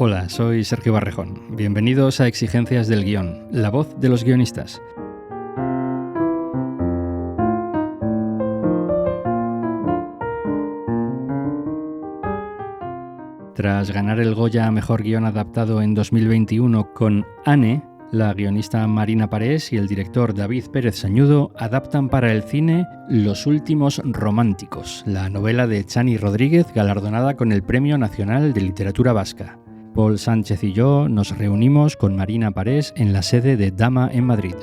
Hola, soy Sergio Barrejón. Bienvenidos a Exigencias del Guión, la voz de los guionistas. Tras ganar el Goya a Mejor Guión Adaptado en 2021 con Anne, la guionista Marina Parés y el director David Pérez Sañudo adaptan para el cine Los últimos románticos, la novela de Chani Rodríguez galardonada con el Premio Nacional de Literatura Vasca. Paul Sánchez y yo nos reunimos con Marina Parés en la sede de Dama en Madrid.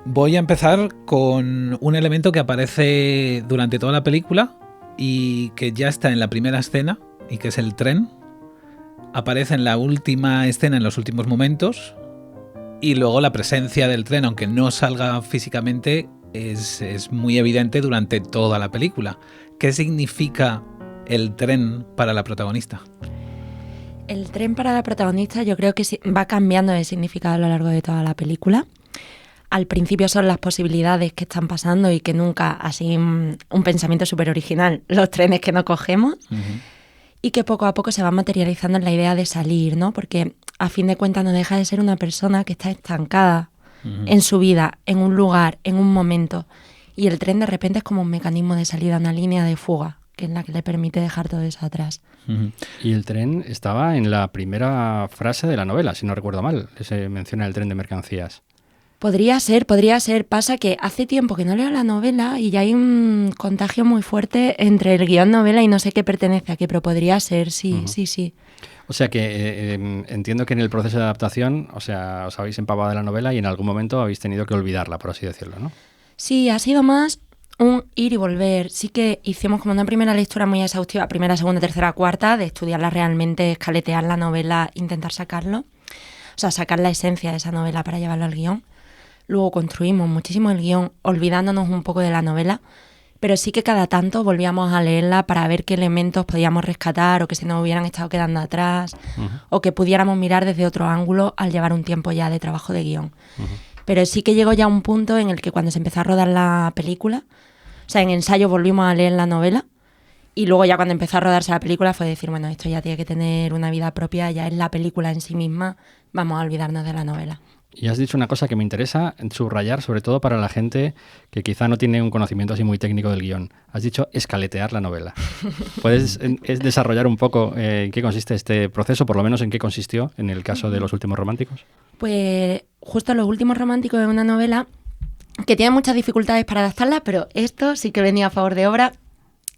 Voy a empezar con un elemento que aparece durante toda la película y que ya está en la primera escena, y que es el tren. Aparece en la última escena, en los últimos momentos, y luego la presencia del tren, aunque no salga físicamente, es muy evidente durante toda la película. ¿Qué significa el tren para la protagonista? El tren para la protagonista yo creo que va cambiando de significado a lo largo de toda la película. Al principio son las posibilidades que están pasando y que nunca, así un pensamiento súper original, los trenes que no cogemos, y que poco a poco se van materializando en la idea de salir, ¿no? Porque a fin de cuentas no deja de ser una persona que está estancada en su vida, en un lugar, en un momento, y el tren de repente es como un mecanismo de salida, una línea de fuga, que es la que le permite dejar todo eso atrás. Y el tren estaba en la primera frase de la novela, si no recuerdo mal, se menciona el tren de mercancías. Podría ser. Pasa que hace tiempo que no leo la novela y ya hay un contagio muy fuerte entre el guión novela y no sé qué pertenece a qué, pero podría ser, sí. O sea que entiendo que en el proceso de adaptación, o sea, os habéis empapado de la novela y en algún momento habéis tenido que olvidarla, por así decirlo, ¿no? Sí, ha sido más un ir y volver. Sí que hicimos como una primera lectura muy exhaustiva, primera, segunda, tercera, cuarta, de estudiarla realmente, escaletear la novela, intentar sacarlo. O sea, sacar la esencia de esa novela para llevarlo al guión. Luego construimos muchísimo el guión, olvidándonos un poco de la novela, pero sí que cada tanto volvíamos a leerla para ver qué elementos podíamos rescatar o que se nos hubieran estado quedando atrás, o que pudiéramos mirar desde otro ángulo al llevar un tiempo ya de trabajo de guión. Pero sí que llegó ya un punto en el que cuando se empezó a rodar la película, o sea, en ensayo volvimos a leer la novela, y luego ya cuando empezó a rodarse la película fue decir, bueno, esto ya tiene que tener una vida propia, ya es la película en sí misma, vamos a olvidarnos de la novela. Y has dicho una cosa que me interesa subrayar, sobre todo para la gente que quizá no tiene un conocimiento así muy técnico del guión. Has dicho escaletear la novela. ¿Puedes desarrollar un poco en qué consiste este proceso, por lo menos en qué consistió en el caso de Los últimos románticos? Pues justo Los últimos románticos es una novela que tiene muchas dificultades para adaptarla, pero esto sí que venía a favor de obra.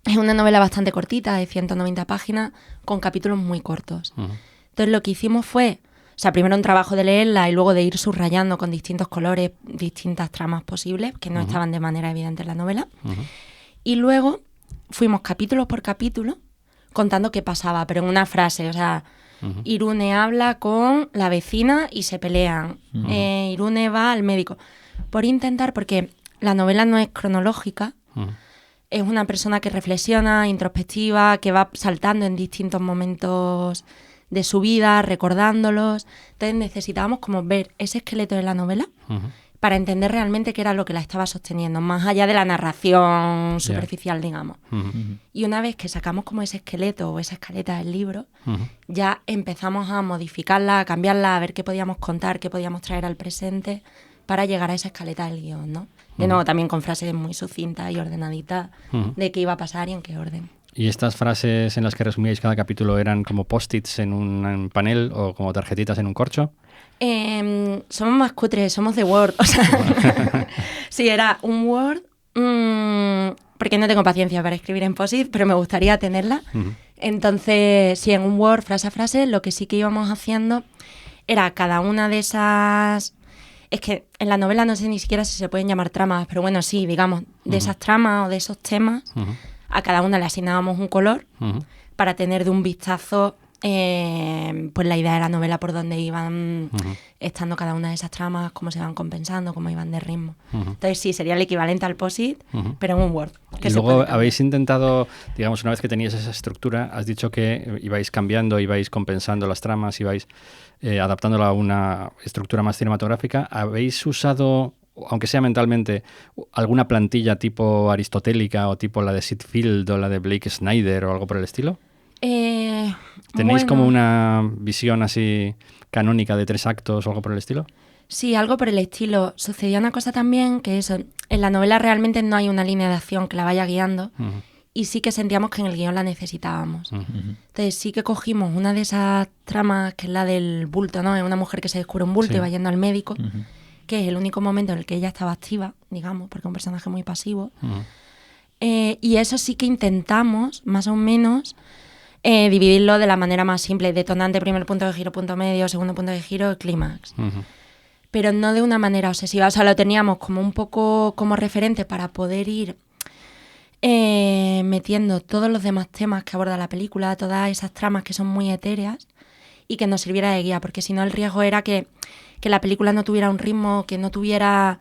Es una novela bastante cortita, de 190 páginas, con capítulos muy cortos. Entonces lo que hicimos fue... O sea, primero un trabajo de leerla y luego de ir subrayando con distintos colores, distintas tramas posibles, que no estaban de manera evidente en la novela. Y luego fuimos capítulo por capítulo contando qué pasaba, pero en una frase. O sea, Irune habla con la vecina y se pelean. Irune va al médico. Por intentar, porque la novela no es cronológica, es una persona que reflexiona, introspectiva, que va saltando en distintos momentos de su vida, recordándolos. Entonces necesitábamos como ver ese esqueleto de la novela para entender realmente qué era lo que la estaba sosteniendo, más allá de la narración superficial, digamos. Y una vez que sacamos como ese esqueleto o esa escaleta del libro, ya empezamos a modificarla, a cambiarla, a ver qué podíamos contar, qué podíamos traer al presente para llegar a esa escaleta del guión, ¿no? De nuevo, también con frases muy sucintas y ordenaditas de qué iba a pasar y en qué orden. ¿Y estas frases en las que resumíais cada capítulo eran como post-its en un panel o como tarjetitas en un corcho? Somos más cutres, somos de Word. O sea, sí, era un Word, porque no tengo paciencia para escribir en post-it, pero me gustaría tenerla. Entonces, sí, en un Word, frase a frase, lo que sí que íbamos haciendo era cada una de esas... Es que en la novela no sé ni siquiera si se pueden llamar tramas, pero bueno, sí, digamos, de esas tramas o de esos temas... A cada una le asignábamos un color para tener de un vistazo pues la idea de la novela por dónde iban estando cada una de esas tramas, cómo se iban compensando, cómo iban de ritmo. Entonces sí, sería el equivalente al POSIT, pero en un Word. Y luego habéis intentado, digamos, una vez que teníais esa estructura, has dicho que ibais cambiando, ibais compensando las tramas, ibais adaptándola a una estructura más cinematográfica. ¿Habéis usado, aunque sea mentalmente, alguna plantilla tipo aristotélica o tipo la de Sid Field o la de Blake Snyder o algo por el estilo? ¿Tenéis como una visión así canónica de 3 actos o algo por el estilo? Sí, algo por el estilo. Sucedía una cosa también, que eso, en la novela realmente no hay una línea de acción que la vaya guiando, y sí que sentíamos que en el guión la necesitábamos. Entonces sí que cogimos una de esas tramas, que es la del bulto, ¿no? Es una mujer que se descubre un bulto y va yendo al médico, que es el único momento en el que ella estaba activa, digamos, porque es un personaje muy pasivo. Y eso sí que intentamos, más o menos, dividirlo de la manera más simple: detonante, primer punto de giro, punto medio, segundo punto de giro, clímax. Pero no de una manera obsesiva. O sea, lo teníamos como un poco como referente para poder ir metiendo todos los demás temas que aborda la película, todas esas tramas que son muy etéreas, y que nos sirviera de guía, porque si no el riesgo era que la película no tuviera un ritmo, que no tuviera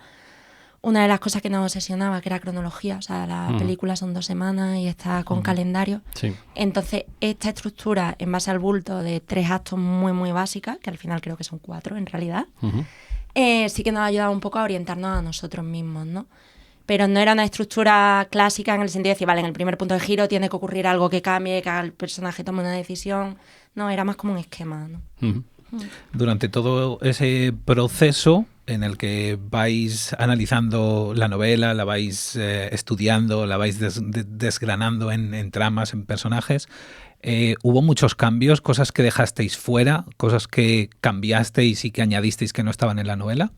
una de las cosas que nos obsesionaba, que era cronología. O sea, la película son 2 semanas y está con calendario. Sí. Entonces, esta estructura en base al bulto de 3 actos muy, muy básicas, que al final creo que son 4 en realidad, sí que nos ha ayudado un poco a orientarnos a nosotros mismos, ¿no? Pero no era una estructura clásica en el sentido de decir, vale, en el primer punto de giro tiene que ocurrir algo que cambie, que el personaje tome una decisión. No, era más como un esquema, ¿no? Durante todo ese proceso en el que vais analizando la novela, la vais estudiando, la vais desgranando en tramas, en personajes, ¿hubo muchos cambios, cosas que dejasteis fuera, cosas que cambiasteis y que añadisteis que no estaban en la novela?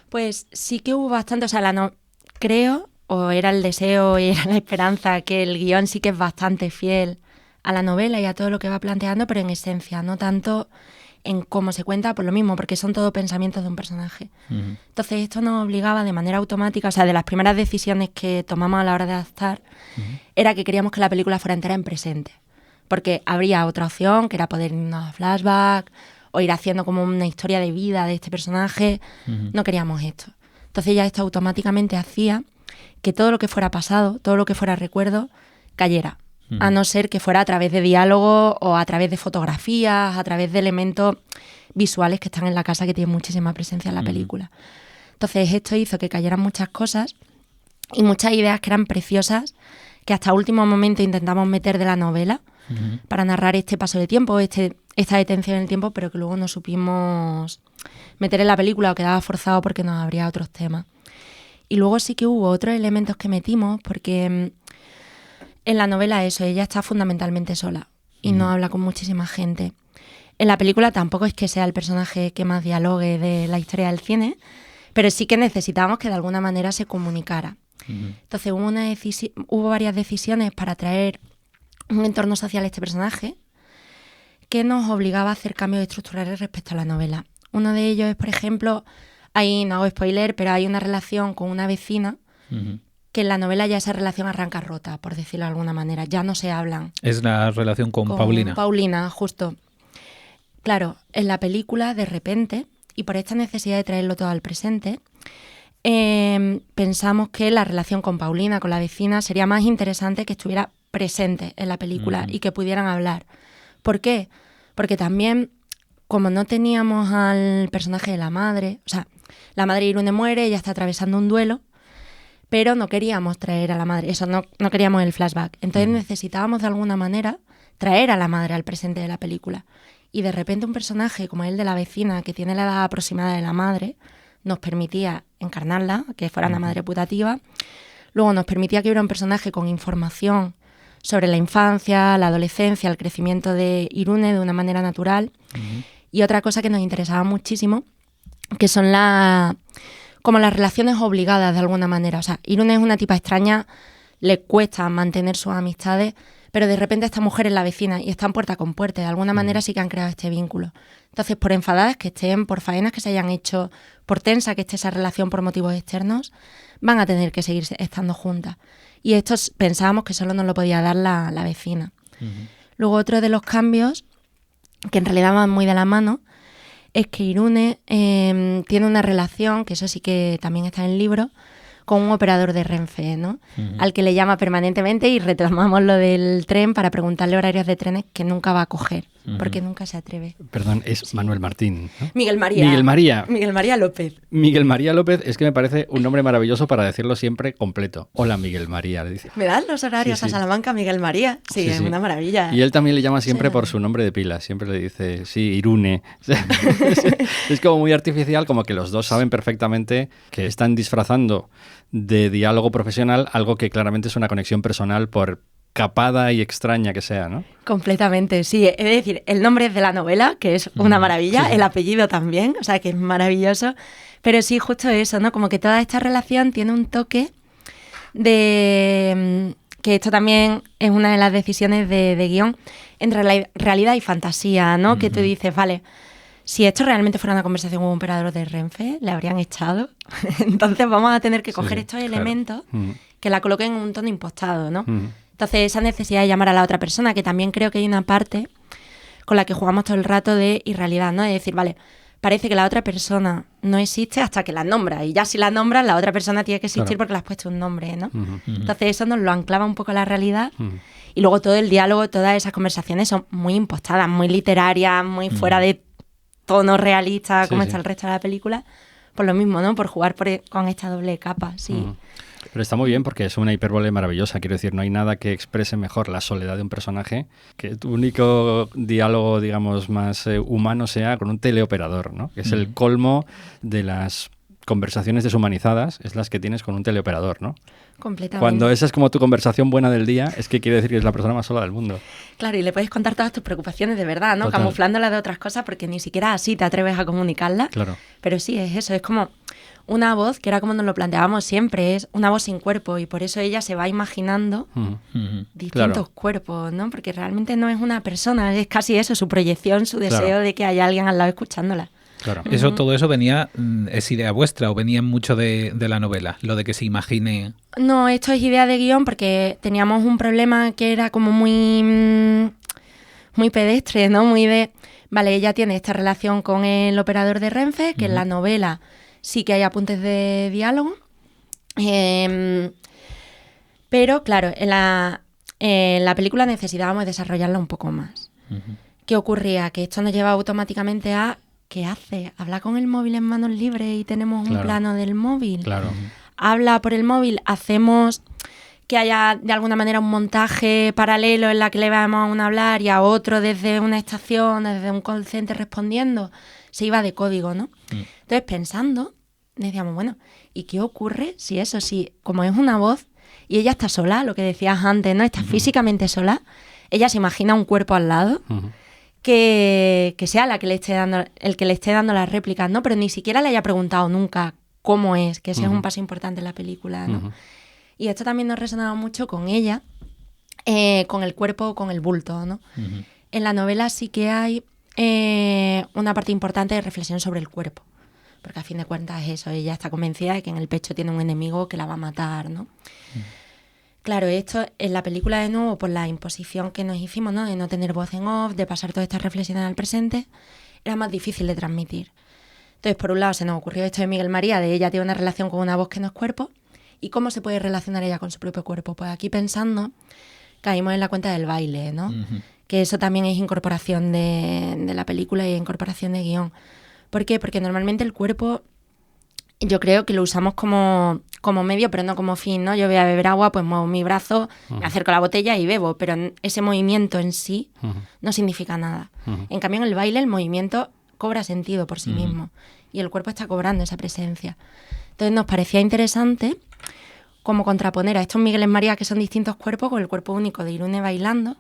Pues sí que hubo bastante. O sea, creo, o era el deseo y era la esperanza, que el guión sí que es bastante fiel a la novela y a todo lo que va planteando, pero en esencia, no tanto en cómo se cuenta, por lo mismo, porque son todo pensamientos de un personaje. Entonces esto nos obligaba de manera automática, o sea, de las primeras decisiones que tomamos a la hora de adaptar, era que queríamos que la película fuera entera en presente, porque habría otra opción, que era poder irnos a flashback o ir haciendo como una historia de vida de este personaje. No queríamos esto. Entonces ya esto automáticamente hacía que todo lo que fuera pasado, todo lo que fuera recuerdo, cayera. A no ser que fuera a través de diálogo o a través de fotografías, a través de elementos visuales que están en la casa, que tienen muchísima presencia en la película. Entonces esto hizo que cayeran muchas cosas y muchas ideas que eran preciosas, que hasta último momento intentamos meter de la novela para narrar este paso de tiempo, esta detención en el tiempo, pero que luego no supimos meter en la película o quedaba forzado porque nos habría otros temas. Y luego sí que hubo otros elementos que metimos, porque en la novela ella está fundamentalmente sola y no habla con muchísima gente. En la película tampoco es que sea el personaje que más dialogue de la historia del cine, pero sí que necesitábamos que de alguna manera se comunicara. Entonces hubo varias decisiones para traer un entorno social a este personaje que nos obligaba a hacer cambios estructurales respecto a la novela. Uno de ellos es, por ejemplo, no hago spoiler, pero hay una relación con una vecina que en la novela ya esa relación arranca rota, por decirlo de alguna manera. Ya no se hablan. Es la relación con Paulina. Paulina, justo. Claro, en la película, de repente, y por esta necesidad de traerlo todo al presente, pensamos que la relación con Paulina, con la vecina, sería más interesante que estuviera presente en la película y que pudieran hablar. ¿Por qué? Porque también, como no teníamos al personaje de la madre, o sea, la madre de Irune muere, ella está atravesando un duelo, pero no queríamos traer a la madre, no queríamos el flashback. Entonces necesitábamos de alguna manera traer a la madre al presente de la película. Y de repente un personaje como el de la vecina, que tiene la edad aproximada de la madre, nos permitía encarnarla, que fuera una madre putativa. Luego nos permitía que hubiera un personaje con información sobre la infancia, la adolescencia, el crecimiento de Irune de una manera natural. Y otra cosa que nos interesaba muchísimo, que son como las relaciones obligadas de alguna manera. O sea, Irune es una tipa extraña, le cuesta mantener sus amistades, pero de repente esta mujer es la vecina y están puerta con puerta. De alguna manera sí que han creado este vínculo. Entonces, por enfadadas que estén, por faenas que se hayan hecho, por tensa que esté esa relación por motivos externos, van a tener que seguir estando juntas. Y esto pensábamos que solo nos lo podía dar la vecina. Luego otro de los cambios, que en realidad van muy de la mano, es que Irune tiene una relación, que eso sí que también está en el libro, con un operador de Renfe, ¿no? Al que le llama permanentemente y reclamamos lo del tren para preguntarle horarios de trenes que nunca va a coger, porque nunca se atreve. Perdón, es Manuel Martín, ¿no? Miguel María. Miguel María López. Miguel María López es que me parece un nombre maravilloso para decirlo siempre completo. Hola, Miguel María, le dice. ¿Me dan los horarios a Salamanca, Miguel María? Sí, es una maravilla. Y él también le llama siempre por su nombre de pila. Siempre le dice, sí, Irune. Es como muy artificial, como que los dos saben perfectamente que están disfrazando de diálogo profesional algo que claramente es una conexión personal por capada y extraña que sea, ¿no? Completamente, sí. Es decir, el nombre es de la novela, que es una maravilla, el apellido también, o sea, que es maravilloso. Pero sí, justo eso, ¿no? Como que toda esta relación tiene un toque de... que esto también es una de las decisiones de guión entre realidad y fantasía, ¿no? Que tú dices, vale, si esto realmente fuera una conversación con un operador de Renfe, le habrían echado. Entonces vamos a tener que coger estos elementos que la coloquen en un tono impostado, ¿no? Entonces esa necesidad de llamar a la otra persona, que también creo que hay una parte con la que jugamos todo el rato de irrealidad, ¿no? De decir, vale, parece que la otra persona no existe hasta que la nombra. Y ya si la nombras, la otra persona tiene que existir porque le has puesto un nombre, ¿no? Entonces eso nos lo anclava un poco a la realidad. Y luego todo el diálogo, todas esas conversaciones son muy impostadas, muy literarias, muy fuera de tono realista, como está el resto de la película. Por lo mismo, ¿no? Por jugar con esta doble capa, sí. Pero está muy bien porque es una hipérbole maravillosa. Quiero decir, no hay nada que exprese mejor la soledad de un personaje que tu único diálogo, digamos, más humano sea con un teleoperador, ¿no? Que es el colmo de las conversaciones deshumanizadas, es las que tienes con un teleoperador, ¿no? Completamente. Cuando esa es como tu conversación buena del día, es que quiere decir que es la persona más sola del mundo. Claro, y le puedes contar todas tus preocupaciones de verdad, ¿no? Total. Camuflándolas de otras cosas porque ni siquiera así te atreves a comunicarlas. Claro. Pero sí, es eso, es como una voz, que era como nos lo planteábamos siempre, es una voz sin cuerpo y por eso ella se va imaginando distintos cuerpos, ¿no? Porque realmente no es una persona, es casi eso, su proyección, su deseo de que haya alguien al lado escuchándola. Claro. Todo eso venía, ¿es idea vuestra o venía mucho de la novela? Lo de que se imagine... No, esto es idea de guión porque teníamos un problema que era como muy pedestre, ¿no? Muy de... Vale, ella tiene esta relación con el operador de Renfe, que en la novela sí que hay apuntes de diálogo. Pero, claro, en la película necesitábamos desarrollarla un poco más. ¿Qué ocurría? Que esto nos lleva automáticamente a... ¿Qué hace? ¿Habla con el móvil en manos libres y tenemos un plano del móvil? Claro. Habla por el móvil, hacemos que haya de alguna manera un montaje paralelo en la que le vamos a uno hablar y a otro desde una estación, desde un call center respondiendo. Se iba de código, ¿no? Entonces, pensando, decíamos, bueno, ¿y qué ocurre si eso, si como es una voz y ella está sola, lo que decías antes, ¿no? Está físicamente sola, ella se imagina un cuerpo al lado, que sea la que le esté dando, el que le esté dando las réplicas, ¿no? Pero ni siquiera le haya preguntado nunca cómo es, que ese es un paso importante en la película, ¿no? Y esto también nos resonaba mucho con ella, con el cuerpo, con el bulto, ¿no? En la novela sí que hay una parte importante de reflexión sobre el cuerpo, porque a fin de cuentas es eso, ella está convencida de que en el pecho tiene un enemigo que la va a matar, ¿no? Claro, esto en la película, de nuevo, por la imposición que nos hicimos, ¿no? De no tener voz en off, de pasar todas estas reflexiones al presente, era más difícil de transmitir. Entonces, por un lado, se nos ocurrió esto de Miguel María, de ella tiene una relación con una voz que no es cuerpo, ¿y cómo se puede relacionar ella con su propio cuerpo? Pues aquí pensando, caímos en la cuenta del baile, ¿no? Que eso también es incorporación de la película y incorporación de guión. ¿Por qué? Porque normalmente el cuerpo... Yo creo que lo usamos como medio, pero no como fin, ¿no? Yo voy a beber agua, pues muevo mi brazo, me acerco a la botella y bebo, pero ese movimiento en sí no significa nada. En cambio, en el baile el movimiento cobra sentido por sí mismo y el cuerpo está cobrando esa presencia. Entonces nos parecía interesante como contraponer a estos Migueles María, que son distintos cuerpos, con el cuerpo único de Irune bailando,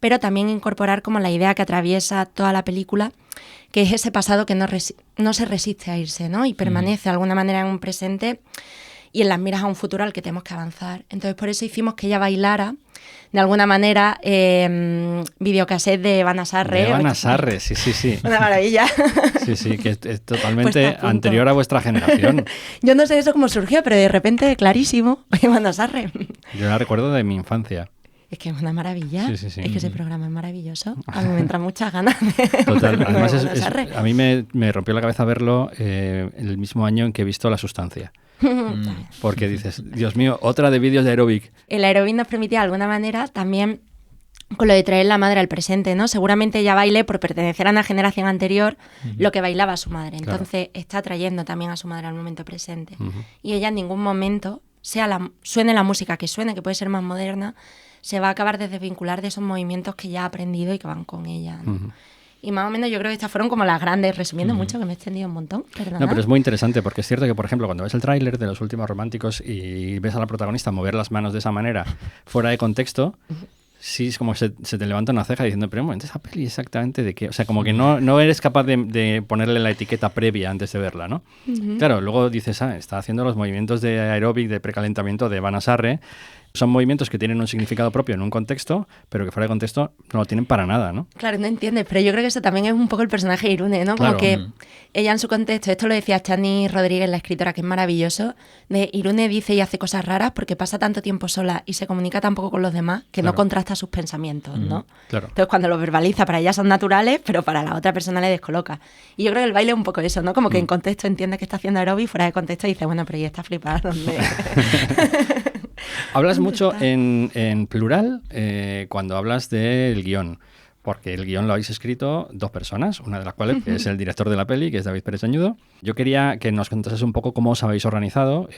pero también incorporar como la idea que atraviesa toda la película, que es ese pasado que no se resiste a irse, ¿no? Y permanece de alguna manera en un presente y en las miras a un futuro al que tenemos que avanzar. Entonces, por eso hicimos que ella bailara, de alguna manera, videocassette de Ivana Sarre. De Ivana Sarre, sí. Una maravilla. Sí, que es totalmente anterior a vuestra generación. Yo no sé eso cómo surgió, pero de repente, clarísimo, Ivana Sarre. Yo la recuerdo de mi infancia. Es que es una maravilla. Sí. Es que ese programa es maravilloso. A mí me entran muchas ganas de... Total. Además, de a mí me rompió la cabeza verlo el mismo año en que he visto La Sustancia. Porque dices, Dios mío, otra de vídeos de aeróbic. El aeróbic nos permitía de alguna manera también, con lo de traer la madre al presente, ¿no? Seguramente ella baile por pertenecer a una generación anterior lo que bailaba su madre. Entonces está trayendo también a su madre al momento presente. Y ella en ningún momento, suene la música que suene, que puede ser más moderna, se va a acabar de desvincular de esos movimientos que ya ha aprendido y que van con ella, ¿no? Y más o menos yo creo que estas fueron como las grandes, resumiendo mucho, que me he extendido un montón. Perdona. No, pero es muy interesante porque es cierto que, por ejemplo, cuando ves el tráiler de Los Últimos Románticos y ves a la protagonista mover las manos de esa manera, fuera de contexto, sí es como se te levanta una ceja diciendo, pero un momento, ¿esa peli exactamente de qué? O sea, como que no eres capaz de ponerle la etiqueta previa antes de verla, ¿no? Claro, luego dices, está haciendo los movimientos de aeróbic, de precalentamiento de Vanna Sarre. Son movimientos que tienen un significado propio en un contexto, pero que fuera de contexto no lo tienen para nada, ¿no? Claro, no entiendes, pero yo creo que eso también es un poco el personaje de Irune, ¿no? Como que ella en su contexto, esto lo decía Chani Rodríguez, la escritora, que es maravilloso, de Irune dice y hace cosas raras porque pasa tanto tiempo sola y se comunica tan poco con los demás que no contrasta sus pensamientos, ¿no? Claro. Entonces cuando los verbaliza, para ella son naturales, pero para la otra persona le descoloca. Y yo creo que el baile es un poco eso, ¿no? Como que en contexto entiende que está haciendo aeróbic, fuera de contexto dice, bueno, pero ella está flipada, ¿dónde? Hablas mucho en plural cuando hablas del guión, porque el guión lo habéis escrito dos personas, una de las cuales es el director de la peli, que es David Pérez Sañudo. Yo quería que nos contases un poco cómo os habéis organizado,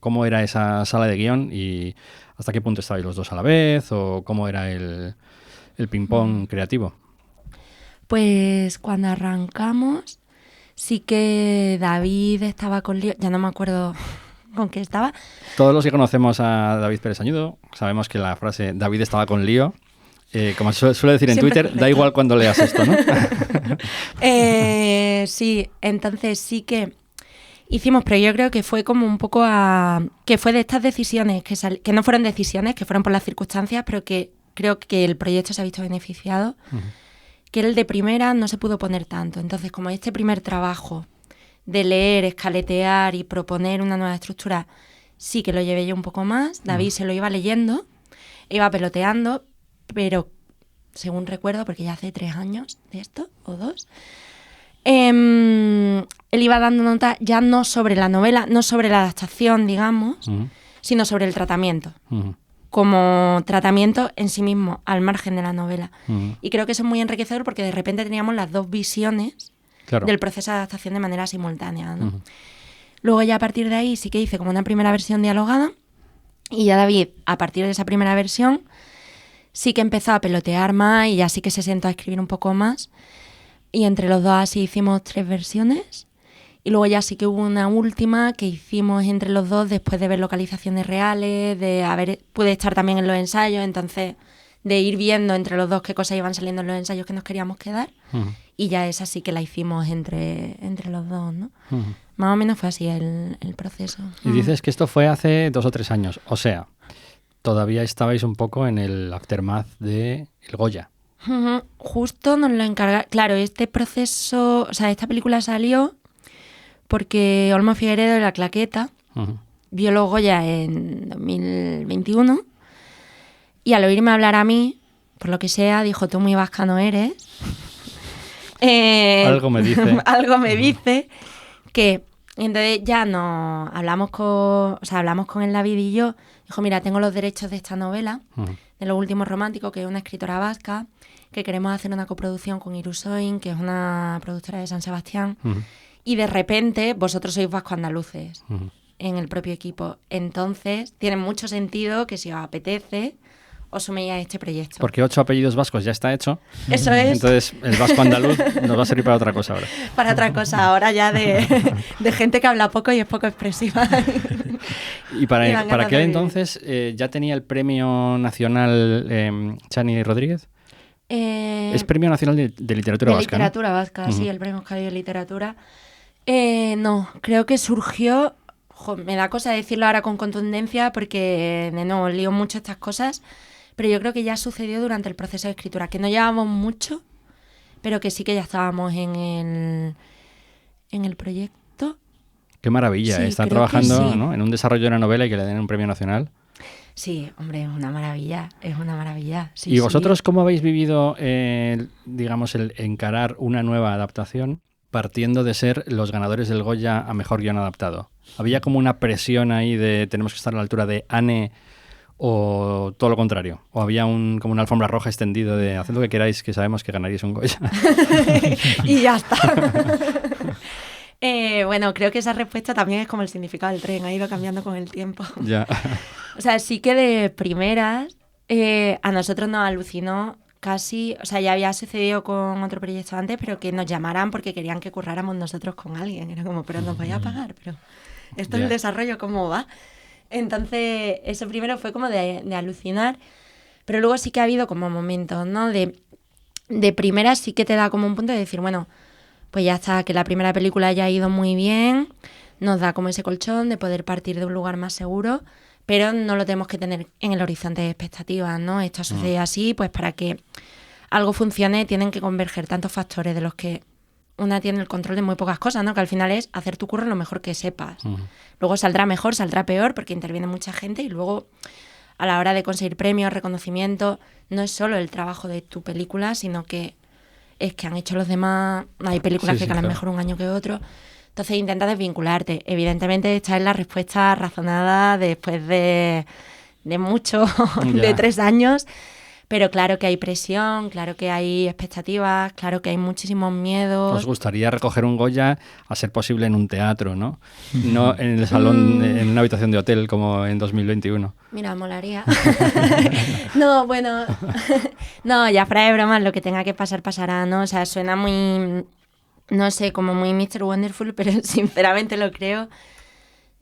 cómo era esa sala de guión y hasta qué punto estabais los dos a la vez, o cómo era el ping-pong creativo. Pues cuando arrancamos, sí que David estaba con lío, ya no me acuerdo con qué estaba. Todos los que conocemos a David Pérez Sañudo sabemos que la frase David estaba con lío, como suele decir en Siempre Twitter, da igual cuando leas esto, ¿no? Sí, entonces sí que hicimos, pero yo creo que fue como un poco que fue de estas decisiones que no fueron decisiones, que fueron por las circunstancias, pero que creo que el proyecto se ha visto beneficiado, que el de primera no se pudo poner tanto. Entonces, como este primer trabajo de leer, escaletear y proponer una nueva estructura, sí que lo llevé yo un poco más. David se lo iba leyendo, iba peloteando, pero según recuerdo, porque ya hace 3 años de esto, o 2, él iba dando nota ya no sobre la novela, no sobre la adaptación, digamos, sino sobre el tratamiento. Como tratamiento en sí mismo, al margen de la novela. Y creo que eso es muy enriquecedor porque de repente teníamos las dos visiones del proceso de adaptación de manera simultánea, ¿no? Luego ya a partir de ahí sí que hice como una primera versión dialogada y ya David, a partir de esa primera versión, sí que empezó a pelotear más y ya sí que se sentó a escribir un poco más. Y entre los dos así hicimos 3 versiones. Y luego ya sí que hubo una última que hicimos entre los dos después de ver localizaciones reales, pude estar también en los ensayos, entonces de ir viendo entre los dos qué cosas iban saliendo en los ensayos que nos queríamos quedar. Y ya esa sí que la hicimos entre los dos, ¿no? Más o menos fue así el proceso. Y dices que esto fue hace 2 o 3 años, o sea, todavía estabais un poco en el aftermath de El Goya. Justo nos lo encargaron. Claro, este proceso, o sea, esta película salió porque Olmo Figueredo de La Claqueta vio los Goya en 2021 y al oírme hablar a mí, por lo que sea, dijo, tú muy vasca no eres. Algo me dice. Algo me dice que... Entonces ya hablamos con el David y yo. Dijo, mira, tengo los derechos de esta novela, de Los Últimos Románticos, que es una escritora vasca, que queremos hacer una coproducción con Irusoin, que es una productora de San Sebastián. Y de repente vosotros sois vasco-andaluces en el propio equipo. Entonces tiene mucho sentido que si os apetece os suméis a este proyecto. Porque 8 apellidos vascos ya está hecho. Eso es. Entonces el vasco andaluz nos va a servir para otra cosa ahora. Para otra cosa, ahora ya de gente que habla poco y es poco expresiva. Y para aquel entonces ya tenía el premio nacional Chani Rodríguez. ¿Es premio nacional de literatura vasca? De literatura vasca, sí, el premio Euskadi de literatura. No, creo que surgió... me da cosa decirlo ahora con contundencia porque de nuevo lío mucho estas cosas, pero yo creo que ya sucedió durante el proceso de escritura, que no llevábamos mucho, pero que sí que ya estábamos en el proyecto. Qué maravilla, sí, estar trabajando, ¿no?, en un desarrollo de una novela y que le den un premio nacional. Sí, hombre, es una maravilla, es una maravilla. Sí, ¿Y vosotros sí. cómo habéis vivido, digamos, el encarar una nueva adaptación partiendo de ser los ganadores del Goya a Mejor Guión Adaptado? ¿Había como una presión ahí de tenemos que estar a la altura de Anne o todo lo contrario? ¿O había como una alfombra roja extendida de haced lo que queráis que sabemos que ganaríais un Goya? Y ya está. Bueno, creo que esa respuesta también es como el significado del tren, ha ido cambiando con el tiempo. Ya. O sea, sí que de primeras a nosotros nos alucinó casi, o sea, ya había sucedido con otro proyecto antes, pero que nos llamaran porque querían que curráramos nosotros con alguien. Era como, pero nos vais a pagar, pero esto es el desarrollo, ¿cómo va? Entonces, eso primero fue como de alucinar, pero luego sí que ha habido como momentos, ¿no? De primeras sí que te da como un punto de decir, bueno, pues ya está, que la primera película haya ido muy bien, nos da como ese colchón de poder partir de un lugar más seguro, pero no lo tenemos que tener en el horizonte de expectativas, ¿no? Esto ha sucedido así, pues para que algo funcione tienen que converger tantos factores de los que una tiene el control de muy pocas cosas, ¿no? Que al final es hacer tu curro lo mejor que sepas. Luego saldrá mejor, saldrá peor, porque interviene mucha gente y luego a la hora de conseguir premios, reconocimiento, no es solo el trabajo de tu película, sino que es que han hecho los demás. Hay películas que calan mejor un año que otro. Entonces intenta desvincularte. Evidentemente esta es la respuesta razonada después de mucho, de 3 años. Pero claro que hay presión, claro que hay expectativas, claro que hay muchísimos miedos. Os gustaría recoger un Goya, a ser posible, en un teatro, ¿no? No en el salón, en una habitación de hotel como en 2021. Mira, molaría. No, bueno, no, ya fuera de bromas, lo que tenga que pasar, pasará, ¿no? O sea, suena muy, no sé, como muy Mr. Wonderful, pero sinceramente lo creo.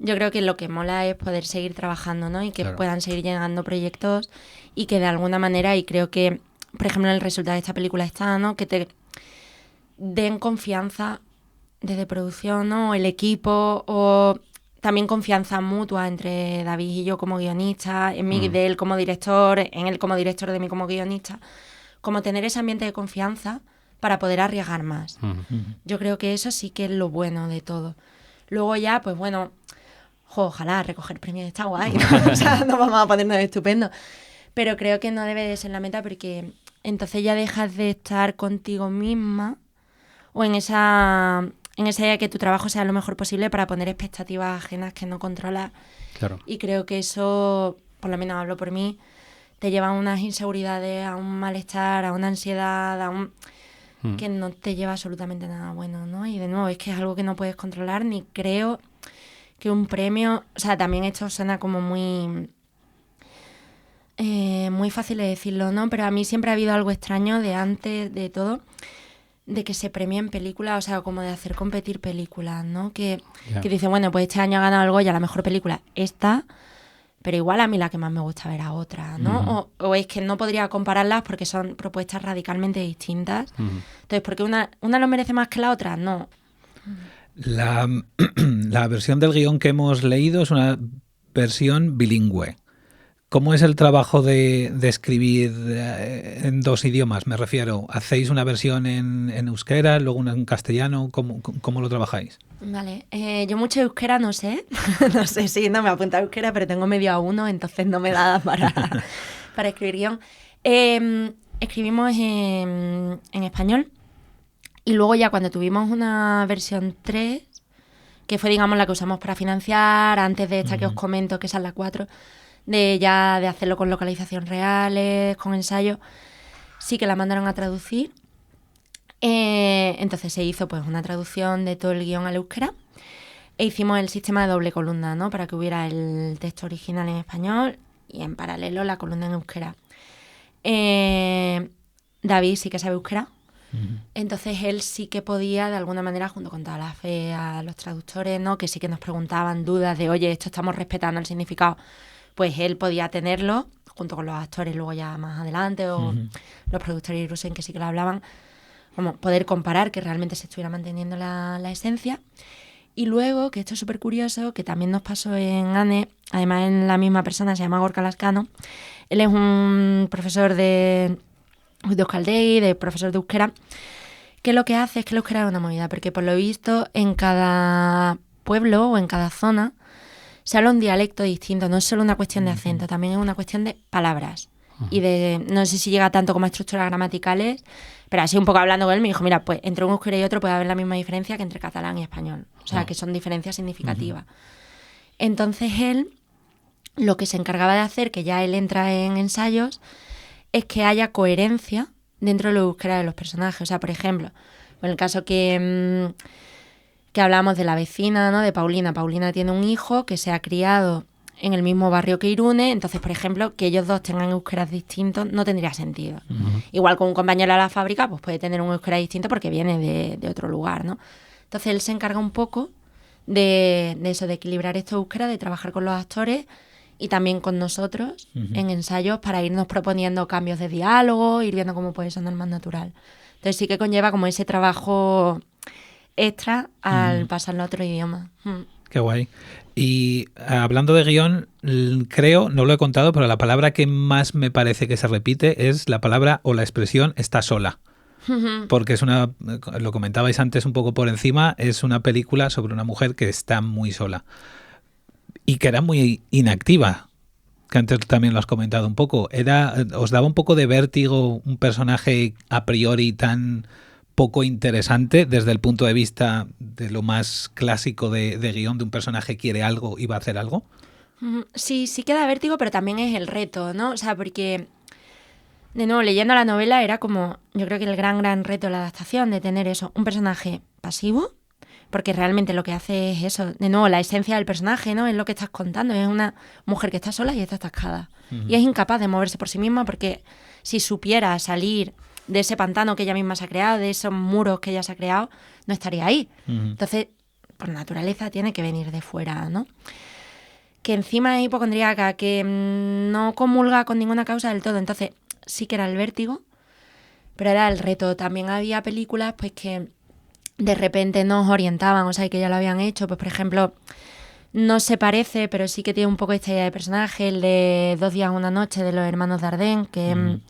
Yo creo que lo que mola es poder seguir trabajando, ¿no? Y que puedan seguir llegando proyectos y que de alguna manera, y creo que, por ejemplo, el resultado de esta película está, ¿no? Que te den confianza desde producción, ¿no? O el equipo, o también confianza mutua entre David y yo como guionista, en mí de él como director, en él como director de mí como guionista. Como tener ese ambiente de confianza para poder arriesgar más. Yo creo que eso sí que es lo bueno de todo. Luego ya, pues bueno, ojalá recoger premios está guay, ¿no? O sea, nos vamos a ponernos estupendo. Pero creo que no debe de ser la meta porque entonces ya dejas de estar contigo misma o en esa idea de que tu trabajo sea lo mejor posible para poner expectativas ajenas que no controlas. Claro. Y creo que eso, por lo menos hablo por mí, te lleva a unas inseguridades, a un malestar, a una ansiedad, que no te lleva absolutamente nada bueno, ¿no? Y de nuevo, es que es algo que no puedes controlar, ni creo que un premio... O sea, también esto suena como muy fácil de decirlo, ¿no? Pero a mí siempre ha habido algo extraño de antes de todo, de que se premien películas, o sea, como de hacer competir películas, ¿no? Que dice, bueno, pues este año ha ganado el Goya la mejor película esta, pero igual a mí la que más me gusta ver a otra, ¿no? O es que no podría compararlas porque son propuestas radicalmente distintas. Entonces, ¿por qué una lo merece más que la otra? No. La versión del guión que hemos leído es una versión bilingüe. ¿Cómo es el trabajo de escribir en 2 idiomas? Me refiero, ¿hacéis una versión en euskera, luego una en castellano? ¿Cómo lo trabajáis? Vale, yo mucho euskera no sé. No sé si no me apunta a euskera, pero tengo medio A1, entonces no me da para escribir guión. Escribimos en español y luego ya cuando tuvimos una versión 3, que fue, digamos, la que usamos para financiar, antes de esta que os comento, que esa es la 4, de hacerlo con localización reales, con ensayo, sí que la mandaron a traducir. Entonces se hizo pues una traducción de todo el guión al euskera e hicimos el sistema de doble columna, ¿no? Para que hubiera el texto original en español y en paralelo la columna en euskera. David sí que sabe euskera, entonces él sí que podía de alguna manera, junto con toda la fe a los traductores, ¿no? Que sí que nos preguntaban dudas de, oye, esto estamos respetando el significado, pues él podía tenerlo junto con los actores luego ya más adelante, o los productores y Rusen que sí que lo hablaban, como poder comparar que realmente se estuviera manteniendo la esencia. Y luego, que esto es súper curioso, que también nos pasó en ANE, además en la misma persona, se llama Gorka Lascano. Él es un profesor de Euskaldegi, de profesor de euskera, que lo que hace es que el euskera es una movida, porque por lo visto en cada pueblo o en cada zona se habla un dialecto distinto, no es solo una cuestión de acento, también es una cuestión de palabras. Y de, no sé si llega tanto como a estructuras gramaticales, pero así un poco hablando con él me dijo, mira, pues entre un euskera y otro puede haber la misma diferencia que entre catalán y español. O sea, que son diferencias significativas. Entonces él, lo que se encargaba de hacer, que ya él entra en ensayos, es que haya coherencia dentro de lo euskera de los personajes. O sea, por ejemplo, en el caso que hablábamos de la vecina, ¿no? De Paulina. Paulina tiene un hijo que se ha criado en el mismo barrio que Irune, entonces, por ejemplo, que ellos dos tengan euskeras distintos no tendría sentido. Igual con un compañero de la fábrica, pues puede tener un euskera distinto porque viene de otro lugar, ¿no? Entonces él se encarga un poco de eso, de equilibrar estos euskeras, de trabajar con los actores y también con nosotros en ensayos para irnos proponiendo cambios de diálogo, ir viendo cómo puede sonar más natural. Entonces sí que conlleva como ese trabajo extra al pasarlo a otro idioma. Qué guay. Y hablando de guión, creo, no lo he contado, pero la palabra que más me parece que se repite es la palabra o la expresión está sola. Porque es una, lo comentabais antes un poco por encima, es una película sobre una mujer que está muy sola y que era muy inactiva, que antes también lo has comentado un poco. ¿Os daba un poco de vértigo un personaje a priori tan poco interesante desde el punto de vista de lo más clásico de guión, de un personaje quiere algo y va a hacer algo? Sí queda vértigo, pero también es el reto, ¿no? O sea, porque, de nuevo, leyendo la novela era como, yo creo que el gran reto de la adaptación, de tener eso, un personaje pasivo, porque realmente lo que hace es eso, de nuevo, la esencia del personaje, ¿no? Es lo que estás contando, es una mujer que está sola y está atascada. Y es incapaz de moverse por sí misma porque si supiera salir de ese pantano que ella misma se ha creado, de esos muros que ella se ha creado, no estaría ahí. Entonces, por naturaleza tiene que venir de fuera, ¿no? Que encima es hipocondríaca, que no comulga con ninguna causa del todo. Entonces, sí que era el vértigo, pero era el reto. También había películas pues que de repente nos orientaban, o sea, que ya lo habían hecho. Pues, por ejemplo, no se parece, pero sí que tiene un poco esta idea de personaje, el de 2 días, 1 noche, de los hermanos Dardenne, que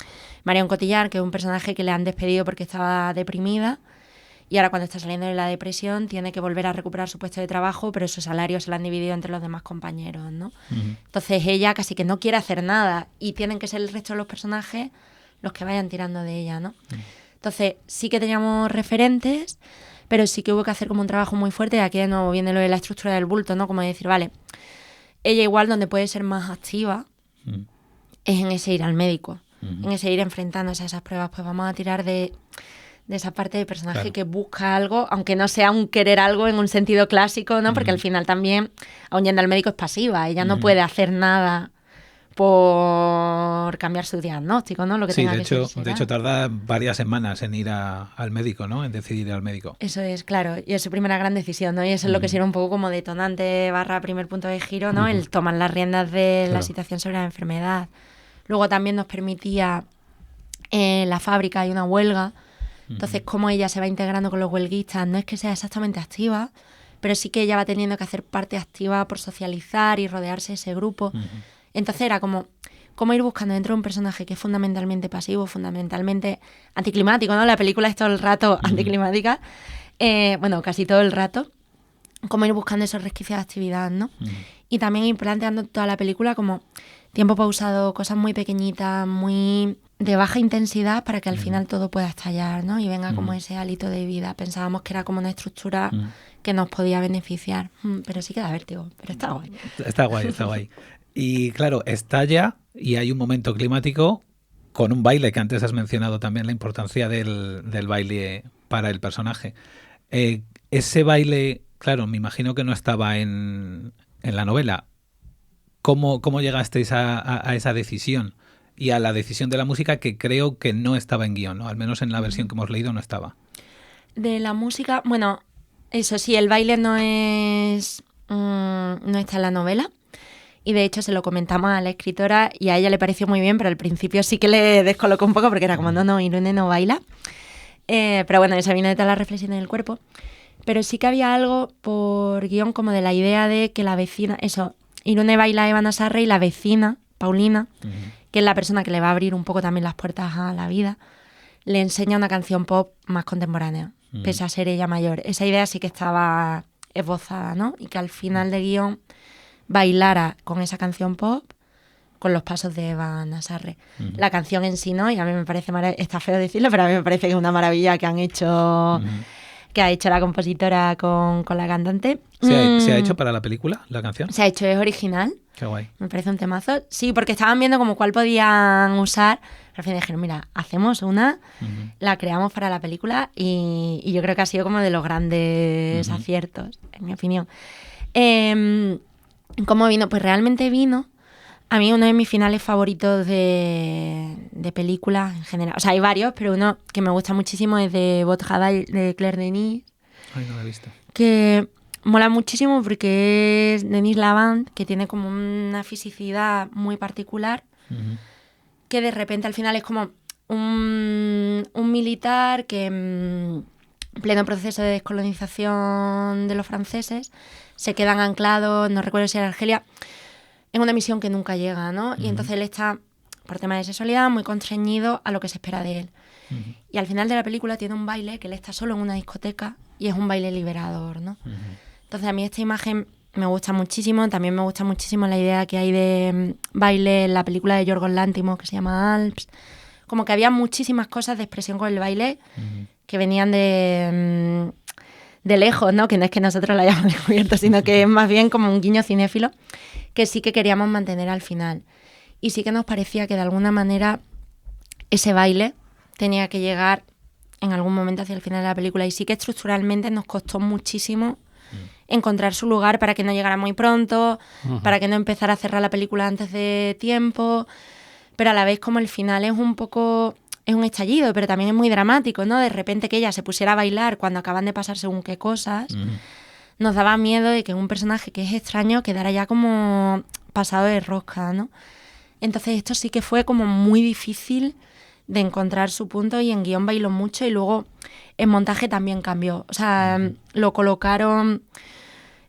Marion Cotillard, que es un personaje que le han despedido porque estaba deprimida y ahora cuando está saliendo de la depresión tiene que volver a recuperar su puesto de trabajo, pero su salario se lo han dividido entre los demás compañeros, ¿no? Entonces ella casi que no quiere hacer nada y tienen que ser el resto de los personajes los que vayan tirando de ella, ¿no? Entonces sí que teníamos referentes, pero sí que hubo que hacer como un trabajo muy fuerte. Aquí de nuevo viene lo de la estructura del bulto, ¿no? Como decir, vale, ella igual donde puede ser más activa es en ese ir al médico. En ese ir enfrentándose a esas pruebas, pues vamos a tirar de esa parte de personaje que busca algo, aunque no sea un querer algo en un sentido clásico, ¿no? Porque al final también, aun yendo al médico, es pasiva. Ella no puede hacer nada por cambiar su diagnóstico, ¿no? Lo que tenga de que hecho, ser, de hecho tarda varias semanas en ir al médico, ¿no? En decidir ir al médico. Eso es, claro, y es su primera gran decisión, ¿no? Y eso es lo que sirve un poco como detonante / primer punto de giro, ¿no? El tomar las riendas de la situación sobre la enfermedad. Luego también nos permitía, en la fábrica hay una huelga, entonces cómo ella se va integrando con los huelguistas, no es que sea exactamente activa, pero sí que ella va teniendo que hacer parte activa por socializar y rodearse de ese grupo. Entonces era como ir buscando dentro de un personaje que es fundamentalmente pasivo, fundamentalmente anticlimático, ¿no? La película es todo el rato anticlimática, bueno, casi todo el rato, como ir buscando esos resquicios de actividad, ¿no? Y también ir planteando toda la película como tiempo pausado, cosas muy pequeñitas, muy de baja intensidad para que al final todo pueda estallar, ¿no? Y venga como ese hálito de vida. Pensábamos que era como una estructura que nos podía beneficiar, pero sí que da vértigo, pero está guay. Está guay. Y claro, estalla y hay un momento climático con un baile, que antes has mencionado también la importancia del baile para el personaje. Ese baile, claro, me imagino que no estaba en la novela. ¿Cómo llegasteis a esa decisión? Y a la decisión de la música, que creo que no estaba en guión, ¿no? Al menos en la versión que hemos leído no estaba. De la música, bueno, eso sí, el baile no está en la novela. Y de hecho se lo comentamos a la escritora y a ella le pareció muy bien, pero al principio sí que le descolocó un poco porque era como, no, Irune no baila. Pero bueno, eso vino de toda la reflexión del cuerpo. Pero sí que había algo por guión como de la idea de que la vecina, eso, Irune baila a Ivana Sarre y la vecina, Paulina, que es la persona que le va a abrir un poco también las puertas a la vida, le enseña una canción pop más contemporánea, pese a ser ella mayor. Esa idea sí que estaba esbozada, ¿no? Y que al final de guión bailara con esa canción pop, con los pasos de Eva Nassarre. Uh-huh. La canción en sí no, y a mí me parece está feo decirlo, pero a mí me parece que es una maravilla que han hecho, uh-huh, que ha hecho la compositora con la cantante. ¿Se ha hecho para la película, la canción? Se ha hecho, es original. Qué guay. Me parece un temazo. Sí, porque estaban viendo como cuál podían usar. Al fin dijeron, mira, hacemos una, uh-huh, la creamos para la película y yo creo que ha sido como de los grandes, uh-huh, aciertos, en mi opinión. ¿Cómo vino? Pues realmente vino. A mí uno de mis finales favoritos de películas en general. O sea, hay varios, pero uno que me gusta muchísimo es de Bot Hadal, de Claire Denis. Ay, no lo he visto. Que mola muchísimo porque es Denis Lavant, que tiene como una fisicidad muy particular, uh-huh, que de repente al final es como un militar que en pleno proceso de descolonización de los franceses se quedan anclados, no recuerdo si era Argelia, en una misión que nunca llega, ¿no? Uh-huh. Y entonces él está, por tema de sexualidad, muy constreñido a lo que se espera de él. Uh-huh. Y al final de la película tiene un baile que él está solo en una discoteca y es un baile liberador, ¿no? Uh-huh. Entonces a mí esta imagen me gusta muchísimo. También me gusta muchísimo la idea que hay de baile en la película de Yorgos Lanthimos que se llama Alps. Como que había muchísimas cosas de expresión con el baile, uh-huh, que venían de lejos, ¿no? Que no es que nosotros lo hayamos descubierto, sino que es más bien como un guiño cinéfilo que sí que queríamos mantener al final. Y sí que nos parecía que de alguna manera ese baile tenía que llegar en algún momento hacia el final de la película. Y sí que estructuralmente nos costó muchísimo encontrar su lugar para que no llegara muy pronto, uh-huh, para que no empezara a cerrar la película antes de tiempo, pero a la vez como el final es un poco... es un estallido, pero también es muy dramático, ¿no? De repente que ella se pusiera a bailar cuando acaban de pasar según qué cosas, uh-huh, nos daba miedo de que un personaje que es extraño quedara ya como pasado de rosca, ¿no? Entonces esto sí que fue como muy difícil de encontrar su punto y en guión bailó mucho y luego en montaje también cambió. O sea, uh-huh, lo colocaron...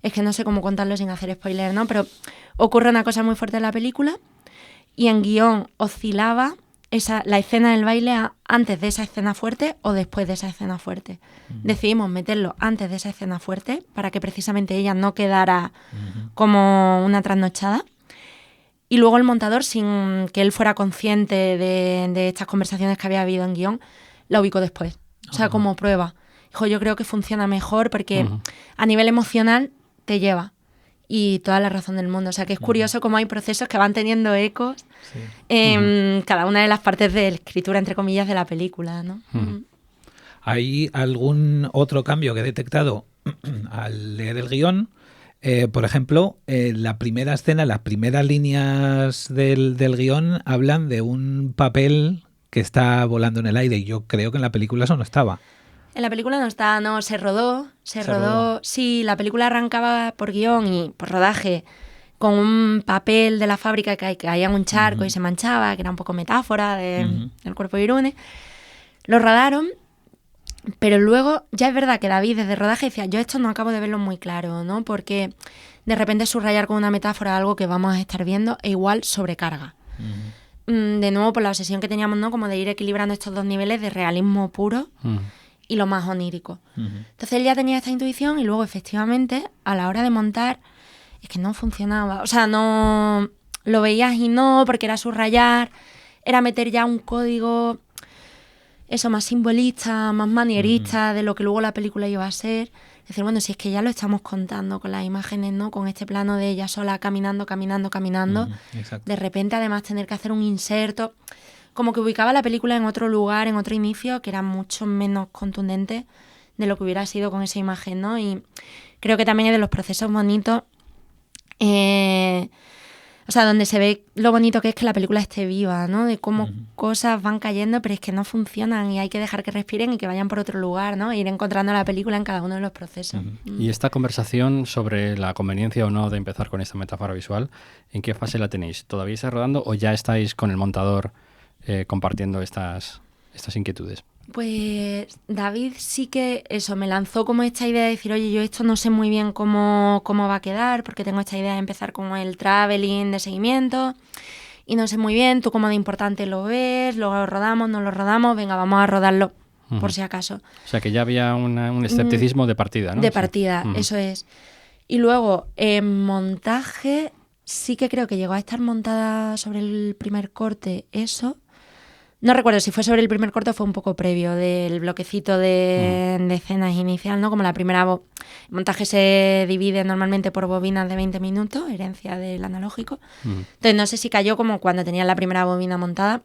Es que no sé cómo contarlo sin hacer spoiler, ¿no? Pero ocurre una cosa muy fuerte en la película y en guión oscilaba la escena del baile antes de esa escena fuerte o después de esa escena fuerte. Uh-huh. Decidimos meterlo antes de esa escena fuerte para que precisamente ella no quedara, uh-huh, como una trasnochada. Y luego el montador, sin que él fuera consciente de estas conversaciones que había habido en guión, la ubicó después. O sea, uh-huh, como prueba. Dijo, yo creo que funciona mejor porque uh-huh, a nivel emocional te lleva. Y toda la razón del mundo. O sea, que es curioso cómo hay procesos que van teniendo ecos, sí, en, uh-huh, cada una de las partes de la escritura, entre comillas, de la película, ¿no? Uh-huh. ¿Hay algún otro cambio que he detectado al leer el guión? Por ejemplo, la primera escena, las primeras líneas del guión hablan de un papel que está volando en el aire y yo creo que en la película eso no estaba. En la película no está, no, se rodó. Sí, la película arrancaba por guión y por rodaje con un papel de la fábrica que caía en un charco, uh-huh, y se manchaba, que era un poco metáfora del cuerpo de Irune. Lo rodaron, pero luego ya es verdad que David desde rodaje decía, yo esto no acabo de verlo muy claro, ¿no? Porque de repente subrayar con una metáfora algo que vamos a estar viendo e igual sobrecarga. Uh-huh. De nuevo por la obsesión que teníamos, ¿no? Como de ir equilibrando estos dos niveles de realismo puro, uh-huh, y lo más onírico. Uh-huh. Entonces él ya tenía esta intuición y luego efectivamente a la hora de montar es que no funcionaba. O sea, no lo veías y no, porque era subrayar, era meter ya un código, eso, más simbolista, más manierista, uh-huh, de lo que luego la película iba a ser. Es decir, bueno, si es que ya lo estamos contando con las imágenes, ¿no? Con este plano de ella sola caminando. Uh-huh, de repente además tener que hacer un inserto... Como que ubicaba la película en otro lugar, en otro inicio, que era mucho menos contundente de lo que hubiera sido con esa imagen, ¿no? Y creo que también es de los procesos bonitos, o sea, donde se ve lo bonito que es que la película esté viva, ¿no? De cómo uh-huh, cosas van cayendo, pero es que no funcionan y hay que dejar que respiren y que vayan por otro lugar, ¿no? E ir encontrando la película en cada uno de los procesos. Uh-huh. Y esta conversación sobre la conveniencia o no de empezar con esta metáfora visual, ¿en qué fase la tenéis? ¿Todavía estáis rodando o ya estáis con el montador compartiendo estas inquietudes? Pues David sí que eso me lanzó como esta idea de decir, oye, yo esto no sé muy bien cómo va a quedar, porque tengo esta idea de empezar con el traveling de seguimiento y no sé muy bien, tú cómo de importante lo ves, lo rodamos, no lo rodamos, venga, vamos a rodarlo, uh-huh, por si acaso. O sea que ya había un escepticismo de partida, ¿no? De partida, uh-huh, eso es. Y luego, en montaje, sí que creo que llegó a estar montada sobre el primer corte, eso. No recuerdo si fue sobre el primer corte o fue un poco previo del bloquecito de escenas inicial, ¿no? Como la primera... El montaje se divide normalmente por bobinas de 20 minutos, herencia del analógico. Entonces no sé si cayó como cuando tenía la primera bobina montada.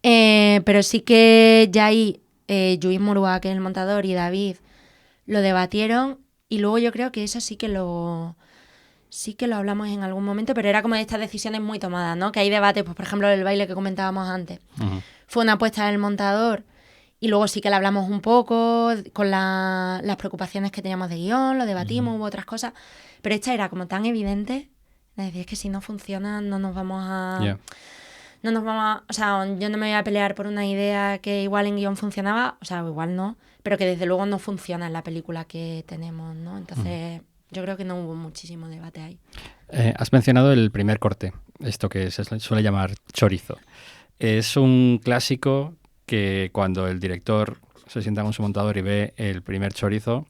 Pero sí que ya ahí Lluís Murúa, que es el montador, y David lo debatieron. Y luego yo creo que eso sí que lo hablamos en algún momento, pero era como de estas decisiones muy tomadas, ¿no? Que hay debates, pues por ejemplo el baile que comentábamos antes. Fue una apuesta del montador y luego sí que le hablamos un poco con las preocupaciones que teníamos de guión, lo debatimos, hubo otras cosas, pero esta era como tan evidente, es decir, es que si no funciona no nos vamos a... No nos vamos a... O sea, yo no me voy a pelear por una idea que igual en guión funcionaba, o sea, igual no, pero que desde luego no funciona en la película que tenemos, ¿no? Entonces... Yo creo que no hubo muchísimo debate ahí. Has mencionado el primer corte, esto que se suele llamar chorizo. Es un clásico que cuando el director se sienta con su montador y ve el primer chorizo,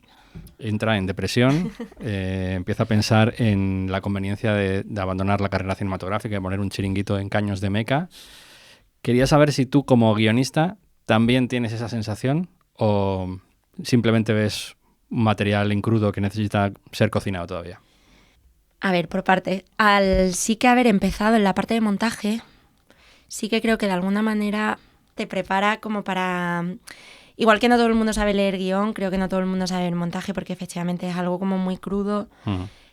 entra en depresión, empieza a pensar en la conveniencia de abandonar la carrera cinematográfica y de poner un chiringuito en Caños de Meca. Quería saber si tú, como guionista, también tienes esa sensación o simplemente ves un material en crudo que necesita ser cocinado todavía. A ver, por parte. Al sí que haber empezado en la parte de montaje, sí que creo que de alguna manera te prepara como para... Igual que no todo el mundo sabe leer guión, creo que no todo el mundo sabe el montaje, porque efectivamente es algo como muy crudo,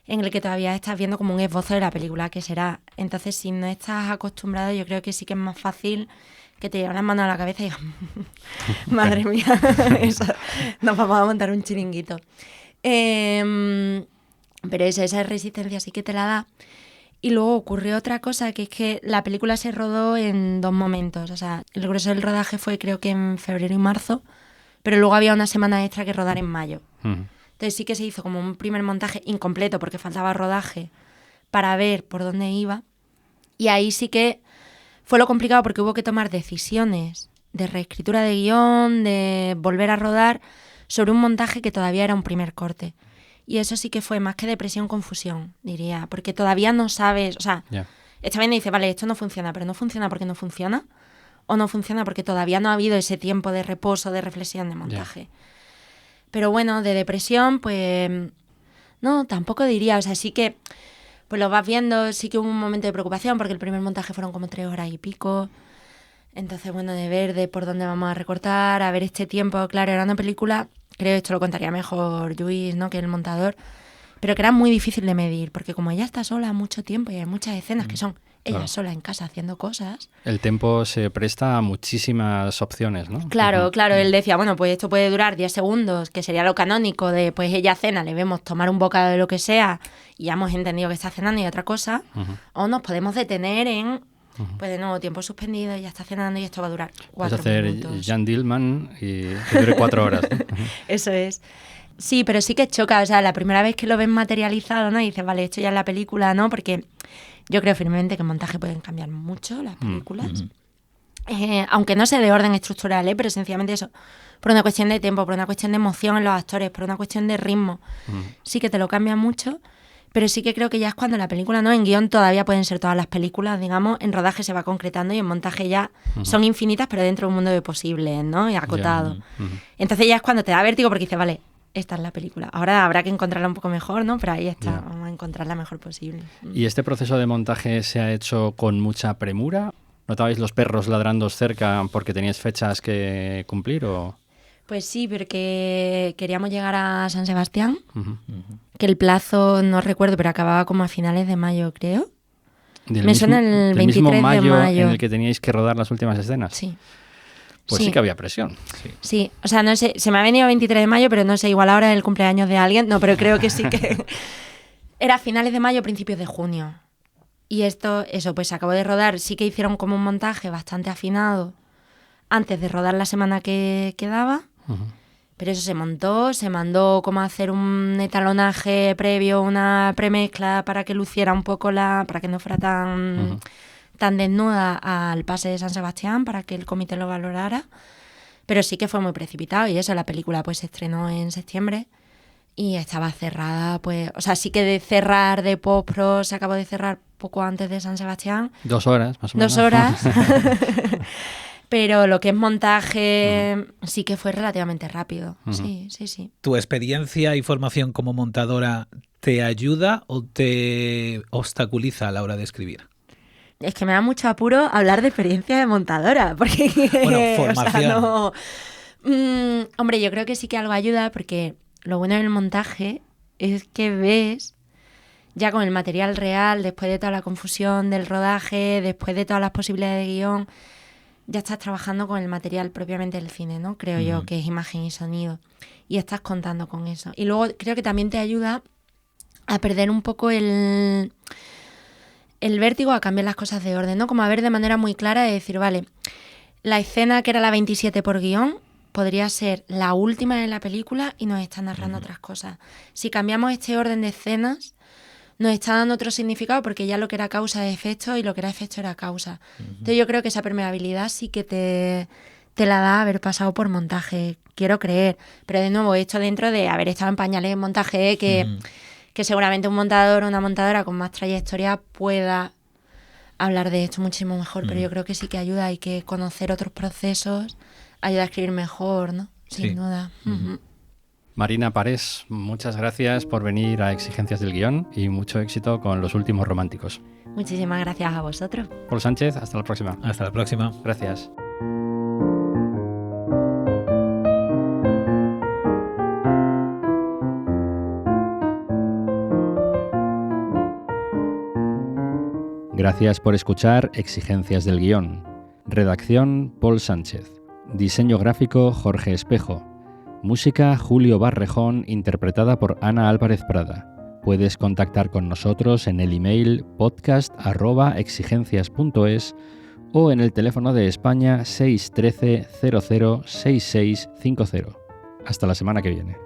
en el que todavía estás viendo como un esbozo de la película que será. Entonces, si no estás acostumbrado, yo creo que sí que es más fácil que te lleven las manos a la cabeza y digas, madre mía, eso, nos vamos a montar un chiringuito. Pero esa resistencia sí que te la da. Y luego ocurrió otra cosa, que es que la película se rodó en 2 momentos. O sea, el grueso del rodaje fue creo que en febrero y marzo, pero luego había una semana extra que rodar en mayo. Entonces sí que se hizo como un primer montaje incompleto porque faltaba rodaje para ver por dónde iba. Y ahí sí que fue lo complicado porque hubo que tomar decisiones de reescritura de guión, de volver a rodar sobre un montaje que todavía era un primer corte. Y eso sí que fue más que depresión, confusión, diría, porque todavía no sabes, o sea, esta vez dice, vale, esto no funciona, pero no funciona porque no funciona, o no funciona porque todavía no ha habido ese tiempo de reposo, de reflexión, de montaje. Pero bueno, de depresión, pues no, tampoco diría, o sea, sí que pues lo vas viendo, sí que hubo un momento de preocupación porque el primer montaje fueron como 3 horas y pico. Entonces, bueno, de ver de por dónde vamos a recortar, a ver este tiempo. Claro, era una película, creo que esto lo contaría mejor Lluís, ¿no?, que el montador, pero que era muy difícil de medir porque como ella está sola mucho tiempo y hay muchas escenas que son ella sola en casa haciendo cosas. El tiempo se presta a muchísimas opciones, ¿no? Claro, él decía, bueno, pues esto puede durar 10 segundos, que sería lo canónico de, pues ella cena, le vemos tomar un bocado de lo que sea y ya hemos entendido que está cenando y otra cosa, o nos podemos detener en, pues de nuevo, tiempo suspendido, ya está cenando y esto va a durar 4 minutos. Puedes hacer Jan Dillman y que dure 4 horas, ¿no? Eso es. Sí, pero sí que choca, o sea, la primera vez que lo ves materializado, ¿no? Y dices, vale, esto ya es la película, ¿no? Porque yo creo firmemente que en montaje pueden cambiar mucho las películas. Aunque no sea de orden estructural, pero sencillamente eso, por una cuestión de tiempo, por una cuestión de emoción en los actores, por una cuestión de ritmo, sí que te lo cambia mucho, pero sí que creo que ya es cuando la película, ¿no? En guión todavía pueden ser todas las películas, digamos, en rodaje se va concretando y en montaje ya son infinitas, pero dentro de un mundo de posibles, ¿no? Y acotado. Entonces ya es cuando te da vértigo porque dices, vale, esta es la película. Ahora habrá que encontrarla un poco mejor, ¿no? Pero ahí está, vamos a encontrarla mejor posible. ¿Y este proceso de montaje se ha hecho con mucha premura? ¿Notabais los perros ladrando cerca porque teníais fechas que cumplir o...? Pues sí, porque queríamos llegar a San Sebastián, que el plazo, no recuerdo, pero acababa como a finales de mayo, creo. Me suena el 23 de mayo. ¿En el que teníais que rodar las últimas escenas? Sí. Pues sí que había presión. Sí, o sea, no sé, se me ha venido 23 de mayo, pero no sé, igual ahora es el cumpleaños de alguien. No, pero creo que sí que... Era finales de mayo, principios de junio. Y eso, pues se acabó de rodar. Sí que hicieron como un montaje bastante afinado antes de rodar la semana que quedaba. Pero eso se montó, se mandó como a hacer un etalonaje previo, una premezcla para que luciera un poco para que no fuera tan desnuda al pase de San Sebastián, para que el comité lo valorara. Pero sí que fue muy precipitado y eso, la película pues se estrenó en septiembre y estaba cerrada, pues, o sea, sí que de cerrar de postpro se acabó de cerrar poco antes de San Sebastián. 2 horas, más o menos. 2 horas. Pero lo que es montaje sí que fue relativamente rápido. Sí. ¿Tu experiencia y formación como montadora te ayuda o te obstaculiza a la hora de escribir? Es que me da mucho apuro hablar de experiencia de montadora, porque... Bueno, formación. O sea, no... hombre, yo creo que sí que algo ayuda, porque lo bueno del montaje es que ves ya con el material real, después de toda la confusión del rodaje, después de todas las posibilidades de guión, ya estás trabajando con el material propiamente del cine, ¿no? Creo yo, que es imagen y sonido. Y estás contando con eso. Y luego creo que también te ayuda a perder un poco el vértigo, a cambiar las cosas de orden, ¿no? Como a ver de manera muy clara de decir, vale, la escena que era la 27 por guión podría ser la última de la película y nos está narrando otras cosas. Si cambiamos este orden de escenas, nos está dando otro significado, porque ya lo que era causa es efecto y lo que era efecto era causa. Entonces yo creo que esa permeabilidad sí que te la da haber pasado por montaje, quiero creer. Pero de nuevo, esto dentro de haber estado en pañales en montaje, que seguramente un montador o una montadora con más trayectoria pueda hablar de esto muchísimo mejor. Pero yo creo que sí que ayuda, hay que conocer otros procesos, ayuda a escribir mejor, ¿no? Sin duda. Marina Parés, muchas gracias por venir a Exigencias del Guión y mucho éxito con Los Últimos Románticos. Muchísimas gracias a vosotros. Paul Sánchez, hasta la próxima. Hasta la próxima. Gracias. Gracias por escuchar Exigencias del Guión. Redacción Paul Sánchez. Diseño gráfico Jorge Espejo. Música Julio Barrejón, interpretada por Ana Álvarez Prada. Puedes contactar con nosotros en el email podcast@exigencias.es o en el teléfono de España 613 00 6650. Hasta la semana que viene.